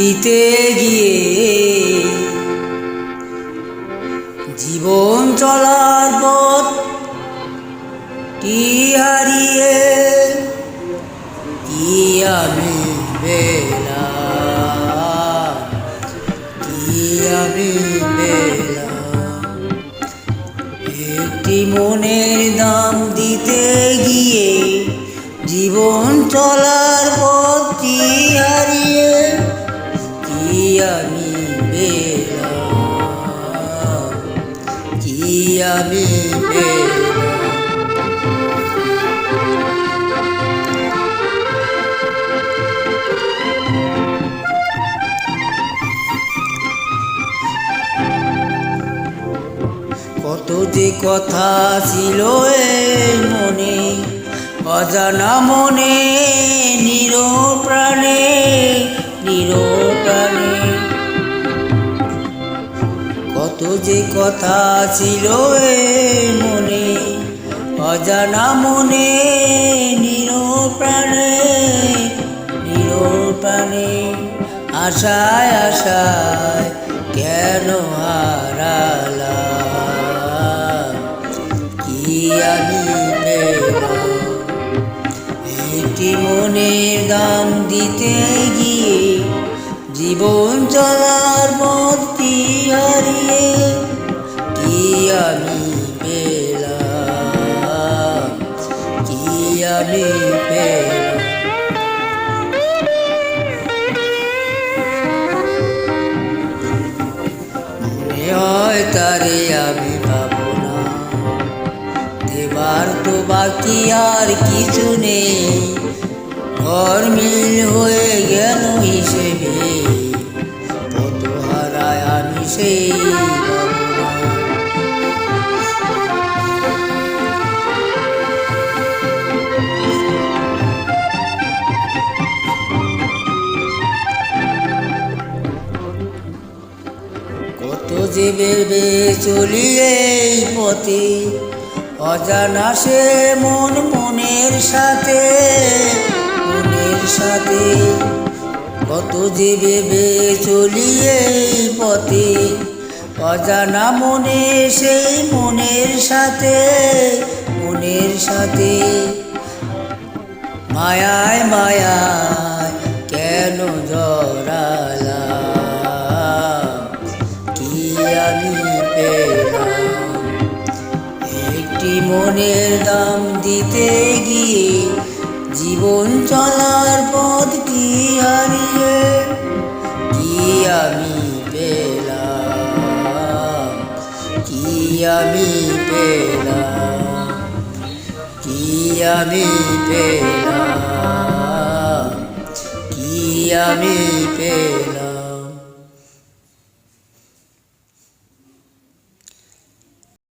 দিতে গিয়ে জীবন চলার পথ হারিয়ে কি আমি পেলাম, কি আমি পেলাম। একটি মনের দাম দিতে গিয়ে জীবন চলার পথটি হারিয়ে কি আমি পেলাম, কি আমি পেলাম। কত যে কথা ছিল এই মনে, অজানা মনে, নিরপ্রাণে নিরপ্রাণে। কত যে কথা ছিল এই মনে, অজানা মনে, নিরপ্রাণে নিরপ্রাণে। আশায় আশায় কেন হারালাম, কি আমি পেলাম। একটি মনের দাম দিতে গিয়ে জীবন চলার পথটি হারিয়ে কি আমি পেলাম, কি আমি পেলাম। মনে হয় তারে আমি পাবো না, দেবার তো বাকি আর কিছু নেই। ঘর মিল হয়ে গেল হিসেবে, কত হারায় আমি সেই পাবো না। কত যে ভেবে চলি এই পথে, অজানা সে মন মনের সাথে মনের সাথে। কত যে ভেবে চলি এই পথে, অজানা মনে সেই মনের সাথে মনের সাথে। মায়ায় মায়ায় কেন জড়ালাম, কি আমি পেলাম। একটি মনের দাম দিতে গিয়ে জীবন চলার পথটি হারিয়ে কি আমি পেলাম, কি আমি পেলাম, কি আমি পেলাম, কি আমি পেলাম।